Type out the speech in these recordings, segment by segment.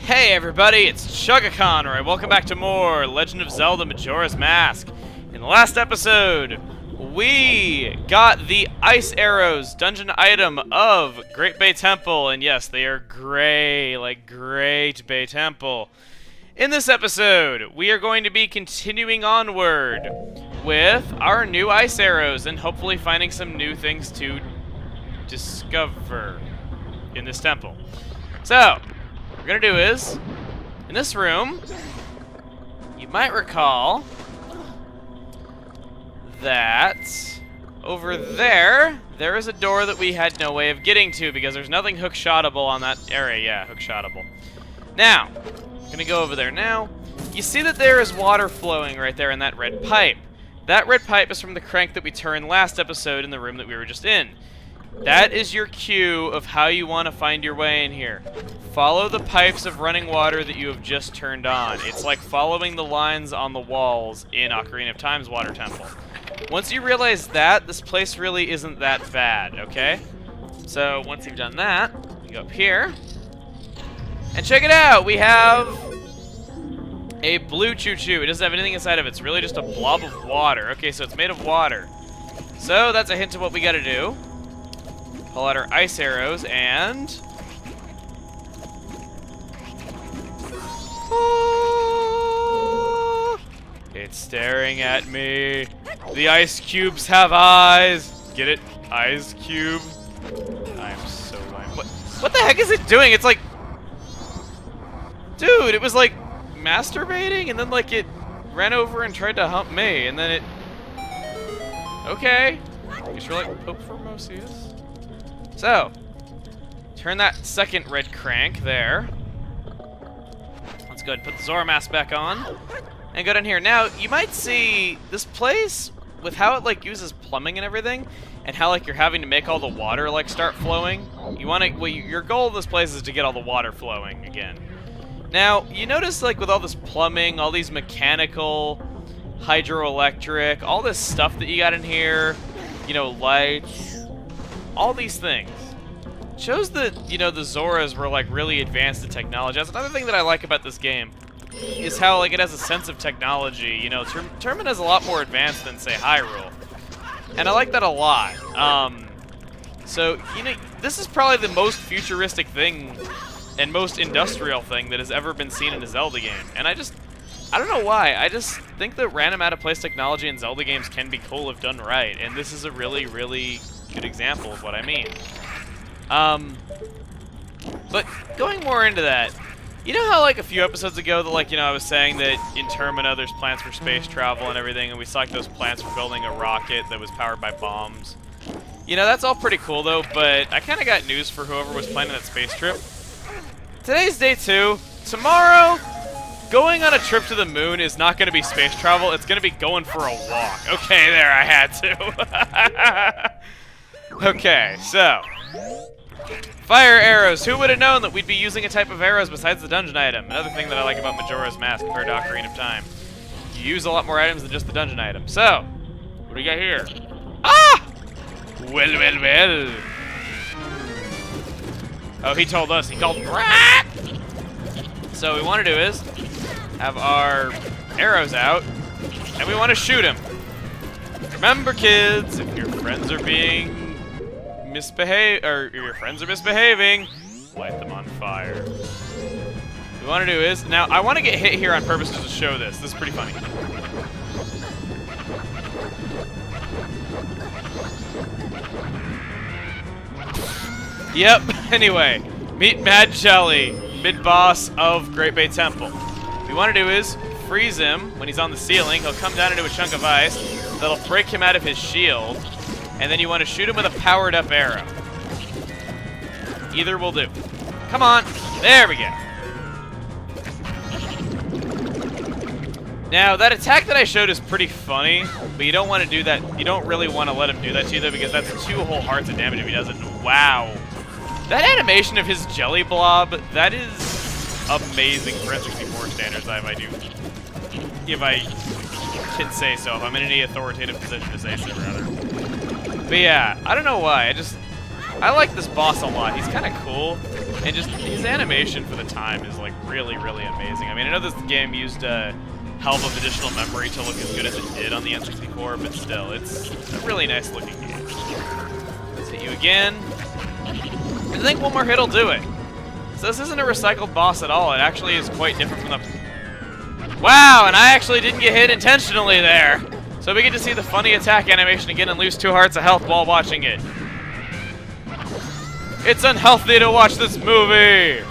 Hey everybody, it's Chugga-Conroy. Welcome back to more Legend of Zelda Majora's Mask. In the last episode, we got the Ice Arrows dungeon item of Great Bay Temple, and yes, they are gray, like Great Bay Temple. In this episode, we are going to be continuing onward with our new Ice Arrows and hopefully finding some new things to discover in this temple. So, what we're gonna do is, in this room, you might recall that over there is a door that we had no way of getting to because there's nothing hook-shottable on that area. Yeah, hook-shottable. Now, I'm gonna go over there now. You see that there is water flowing right there in that red pipe. That red pipe is from the crank that we turned last episode in the room that we were just in. That is your cue of how you want to find your way in here. Follow the pipes of running water that you have just turned on. It's like following the lines on the walls in Ocarina of Time's Water Temple. Once you realize that, this place really isn't that bad, okay? So, once you've done that, you go up here. And check it out! We have a blue choo-choo. It doesn't have anything inside of it. It's really just a blob of water. Okay, so it's made of water. So, that's a hint of what we gotta do. Pull out our ice arrows and... It's staring at me. The ice cubes have eyes. Get it? Ice cube. I'm so lame. What the heck is it doing? It's like... Dude, it was like masturbating and then like it ran over and tried to hump me and then it... Okay. You sure like Pope Formosius? So, turn that second red crank there. Let's go ahead and put the Zora mask back on. And go down here. Now, you might see this place, with how it like uses plumbing and everything, and how like you're having to make all the water like start flowing. You want to, your goal of this place is to get all the water flowing again. Now, you notice like with all this plumbing, all these mechanical, hydroelectric, all this stuff that you got in here, you know, lights, all these things. Shows that, you know, the Zoras were like really advanced in technology. That's another thing that I like about this game, is how like it has a sense of technology. You know, Termin is a lot more advanced than say Hyrule, and I like that a lot. So you know, this is probably the most futuristic thing and most industrial thing that has ever been seen in a Zelda game. And I don't know why. I just think that random out-of-place technology in Zelda games can be cool if done right, and this is a really, really good example of what I mean. But going more into that, you know how like a few episodes ago that like, you know, I was saying that in Termina there's plans for space travel and everything, and we saw like those plans for building a rocket that was powered by bombs. You know, that's all pretty cool though, but I kind of got news for whoever was planning that space trip. Today's day 2. Tomorrow, going on a trip to the moon is not going to be space travel, it's going to be going for a walk. Okay, there, I had to. Okay, so... Fire arrows. Who would have known that we'd be using a type of arrows besides the dungeon item? Another thing that I like about Majora's Mask compared to Ocarina of Time. You use a lot more items than just the dungeon item. So, what do we got here? Ah! Well, well, well. Oh, he told us. He called Rat! So what we want to do is have our arrows out, and we want to shoot him. Remember, kids, if your friends are being your friends are misbehaving, light them on fire. What we want to do is, now I want to get hit here on purpose just to show this. This is pretty funny. Yep, anyway, meet Mad Shelley, mid-boss of Great Bay Temple. What we want to do is freeze him when he's on the ceiling. He'll come down into a chunk of ice that'll break him out of his shield. And then you want to shoot him with a powered-up arrow. Either will do. Come on. There we go. Now, that attack that I showed is pretty funny, but you don't want to do that. You don't really want to let him do that to you, though, because that's 2 whole hearts of damage if he doesn't. Wow. That animation of his jelly blob, that is amazing for N64 standards, if I can say so. If I'm in any authoritative position to say so, rather. But yeah, I don't know why. I like this boss a lot. He's kind of cool, and just his animation for the time is like really, really amazing. I mean, I know this game used a hell of additional memory to look as good as it did on the N64, but still, it's a really nice looking game. Let's hit you again. I think one more hit will do it. So this isn't a recycled boss at all. It actually is quite different from the... Wow, and I actually didn't get hit intentionally there. So we get to see the funny attack animation again and lose 2 hearts of health while watching it. It's unhealthy to watch this movie!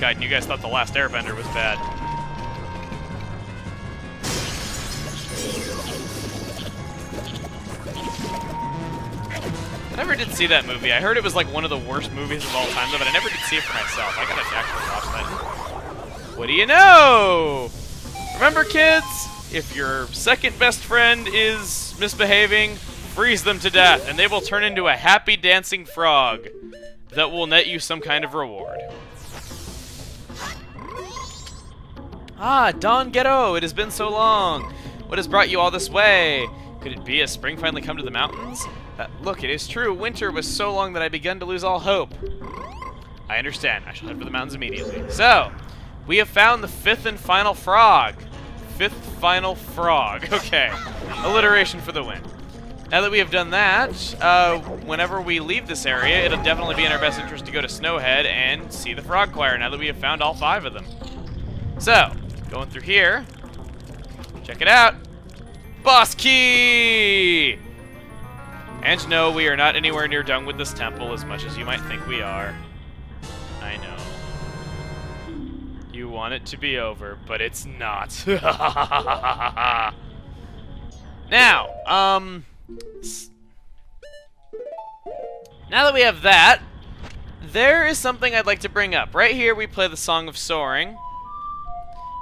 God, you guys thought The Last Airbender was bad. I never did see that movie. I heard it was like one of the worst movies of all time, though, but I never did see it for myself. I gotta actually watch that. What do you know? Remember, kids? If your second best friend is misbehaving, freeze them to death, and they will turn into a happy dancing frog that will net you some kind of reward. Ah, Don Ghetto, it has been so long. What has brought you all this way? Could it be as spring finally come to the mountains? Look, it is true. Winter was so long that I begun to lose all hope. I understand. I shall head for the mountains immediately. So, we have found the 5th and final frog. 5th final frog. Okay. Alliteration for the win. Now that we have done that, whenever we leave this area, it'll definitely be in our best interest to go to Snowhead and see the frog choir now that we have found all 5 of them. So, going through here. Check it out. Boss key! And no, we are not anywhere near done with this temple as much as you might think we are. I know. You want it to be over, but it's not. Now, now that we have that, there is something I'd like to bring up. Right here we play the Song of Soaring.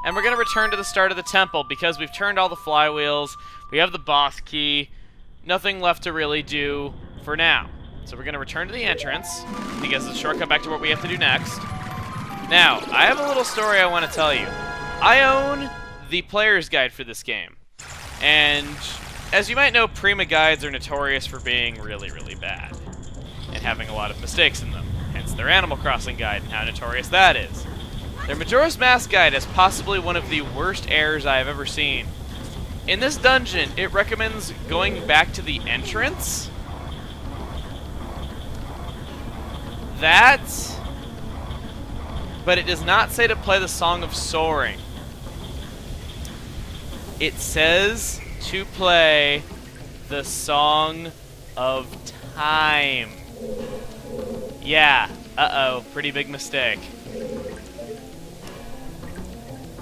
And we're going to return to the start of the temple because we've turned all the flywheels. We have the boss key. Nothing left to really do for now. So we're going to return to the entrance because it's a shortcut back to what we have to do next. Now, I have a little story I want to tell you. I own the player's guide for this game. And as you might know, Prima guides are notorious for being really, really bad. And having a lot of mistakes in them. Hence their Animal Crossing guide and how notorious that is. Their Majora's Mask guide is possibly one of the worst errors I have ever seen. In this dungeon, it recommends going back to the entrance. But it does not say to play the Song of Soaring. It says to play the Song of Time. Yeah, uh-oh, pretty big mistake.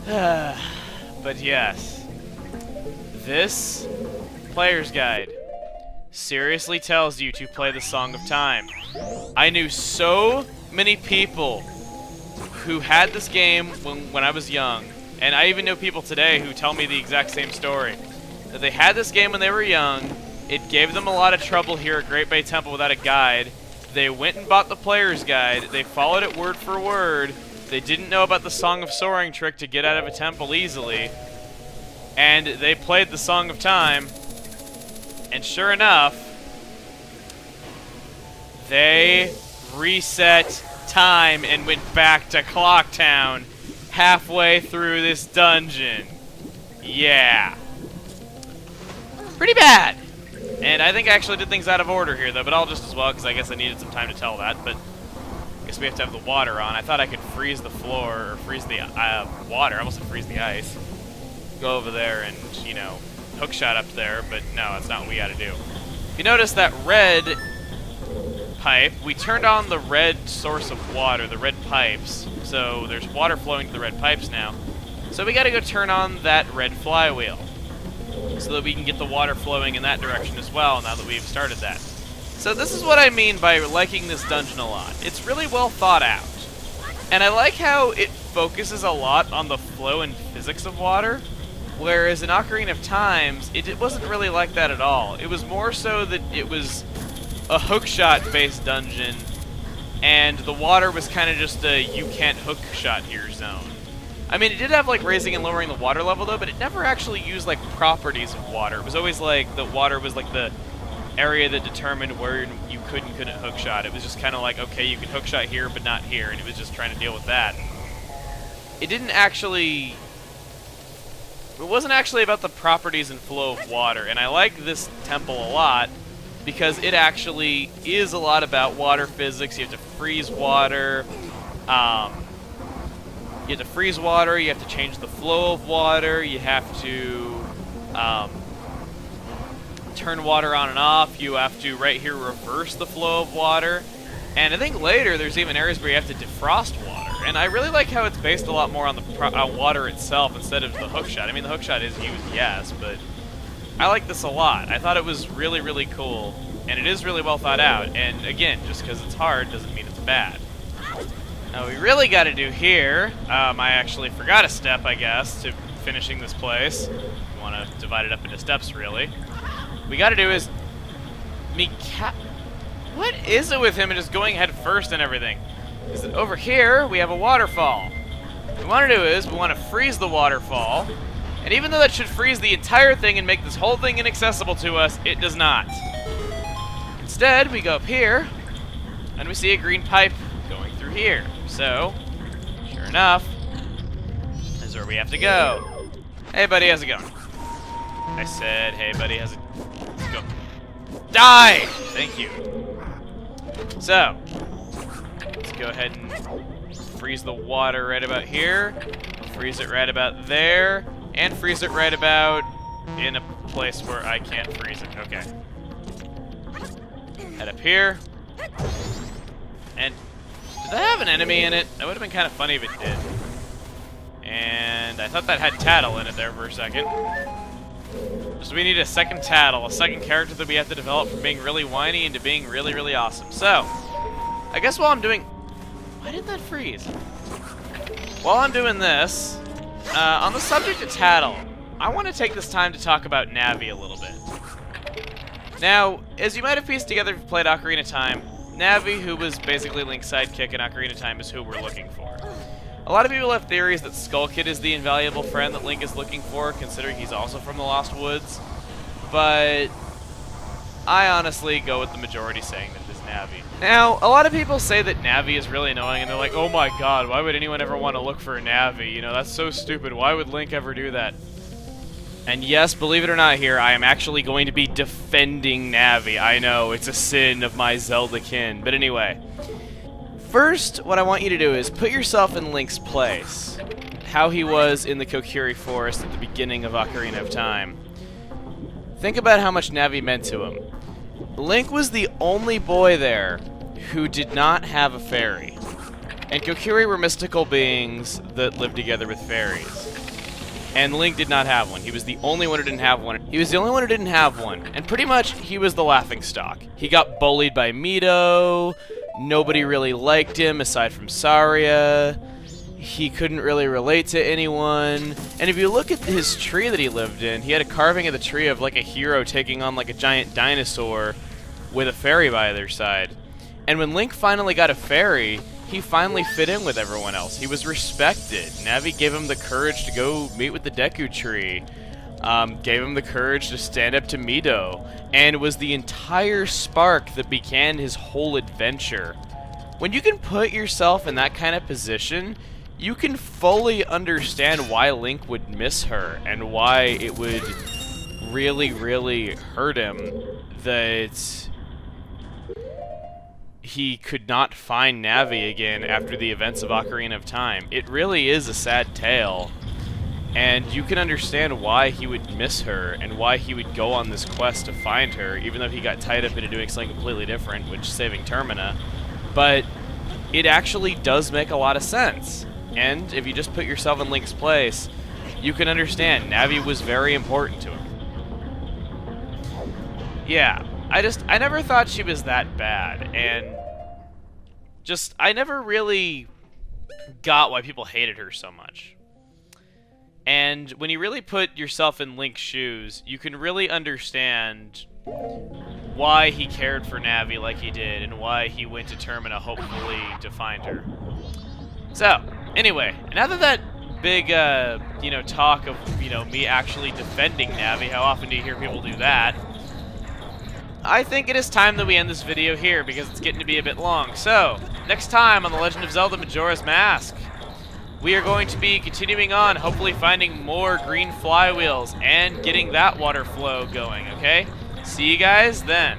But yes. This player's guide seriously tells you to play the Song of Time. I knew so many people who had this game when I was young, and I even know people today who tell me the exact same story. That they had this game when they were young, it gave them a lot of trouble here at Great Bay Temple without a guide. They went and bought the player's guide, they followed it word for word, they didn't know about the Song of Soaring trick to get out of a temple easily, and they played the Song of Time, and sure enough, they reset time and went back to Clock Town halfway through this dungeon. Yeah. Pretty bad. And I think I actually did things out of order here, though, but I'll just as well, because I guess I needed some time to tell that, but I guess we have to have the water on. I thought I could freeze the floor, or freeze the water. I almost said freeze the ice. Go over there and, you know, hookshot up there, but no, that's not what we gotta do. If you notice that red pipe, we turned on the red source of water, the red pipes, so there's water flowing to the red pipes now. So we gotta go turn on that red flywheel, so that we can get the water flowing in that direction as well, now that we've started that. So this is what I mean by liking this dungeon a lot. It's really well thought out. And I like how it focuses a lot on the flow and physics of water, whereas in Ocarina of Times, it wasn't really like that at all. It was more so that it was a hookshot-based dungeon, and the water was kind of just a you can't hookshot here zone. I mean, it did have, like, raising and lowering the water level, though, but it never actually used, like, properties of water. It was always, like, the water was, like, the area that determined where you could and couldn't hookshot. It was just kind of like, okay, you can hookshot here, but not here, and it was just trying to deal with that. It didn't actually... It wasn't actually about the properties and flow of water, and I like this temple a lot because it actually is a lot about water physics. You have to freeze water. You have to freeze water. You have to change the flow of water. You have to turn water on and off. You have to, right here, reverse the flow of water. And I think later there's even areas where you have to defrost water. And I really like how it's based a lot more on the water itself instead of the hookshot. I mean, the hookshot is used, yes, but I like this a lot. I thought it was really, really cool, and it is really well thought out. And again, just because it's hard doesn't mean it's bad. Now, we really got to do here, I actually forgot a step, I guess, to finishing this place. You want to divide it up into steps, really. We got to do is... What is it with him and just going head first and everything? Is that over here, we have a waterfall. What we want to do is, we want to freeze the waterfall. And even though that should freeze the entire thing and make this whole thing inaccessible to us, it does not. Instead, we go up here, and we see a green pipe going through here. So, sure enough, this is where we have to go. Hey, buddy, how's it going? I said, hey, buddy, how's it going? Die! Thank you. So, let's go ahead and freeze the water right about here, freeze it right about there, and freeze it right about in a place where I can't freeze it. Okay. Head up here. And did that have an enemy in it? That would have been kind of funny if it did. And I thought that had Tattle in it there for a second. So we need a second Tattle, a second character that we have to develop from being really whiny into being really, really awesome. So, I guess while I'm doing... Why did that freeze? While I'm doing this, on the subject of Tattle, I want to take this time to talk about Navi a little bit. Now, as you might have pieced together if you played Ocarina of Time, Navi, who was basically Link's sidekick in Ocarina of Time, is who we're looking for. A lot of people have theories that Skull Kid is the invaluable friend that Link is looking for, considering he's also from the Lost Woods. But I honestly go with the majority saying that it is Navi. Now, a lot of people say that Navi is really annoying, and they're like, oh my god, why would anyone ever want to look for Navi? You know, that's so stupid. Why would Link ever do that? And yes, believe it or not here, I am actually going to be defending Navi. I know, it's a sin of my Zelda kin. But anyway, first, what I want you to do is put yourself in Link's place. How he was in the Kokiri Forest at the beginning of Ocarina of Time. Think about how much Navi meant to him. Link was the only boy there who did not have a fairy. And Kokiri were mystical beings that lived together with fairies. And Link did not have one. He was the only one who didn't have one. He was the only one who didn't have one. And pretty much, he was the laughingstock. He got bullied by Mito. Nobody really liked him aside from Saria. He couldn't really relate to anyone. And if you look at his tree that he lived in, he had a carving of the tree of like a hero taking on like a giant dinosaur with a fairy by their side. And when Link finally got a fairy, he finally fit in with everyone else. He was respected. Navi gave him the courage to go meet with the Deku Tree. Gave him the courage to stand up to Mito. And was the entire spark that began his whole adventure. When you can put yourself in that kind of position, you can fully understand why Link would miss her and why it would really, really hurt him that he could not find Navi again after the events of Ocarina of Time. It really is a sad tale, and you can understand why he would miss her and why he would go on this quest to find her, even though he got tied up into doing something completely different, which is saving Termina. But it actually does make a lot of sense. And if you just put yourself in Link's place, you can understand Navi was very important to him. Yeah, I never thought she was that bad, and I never really got why people hated her so much. And when you really put yourself in Link's shoes, you can really understand why he cared for Navi like he did, and why he went to Termina hopefully to find her. So, anyway, now that big, talk of, me actually defending Navi, how often do you hear people do that? I think it is time that we end this video here because it's getting to be a bit long. So, next time on The Legend of Zelda Majora's Mask, we are going to be continuing on, hopefully finding more green flywheels and getting that water flow going, okay? See you guys then.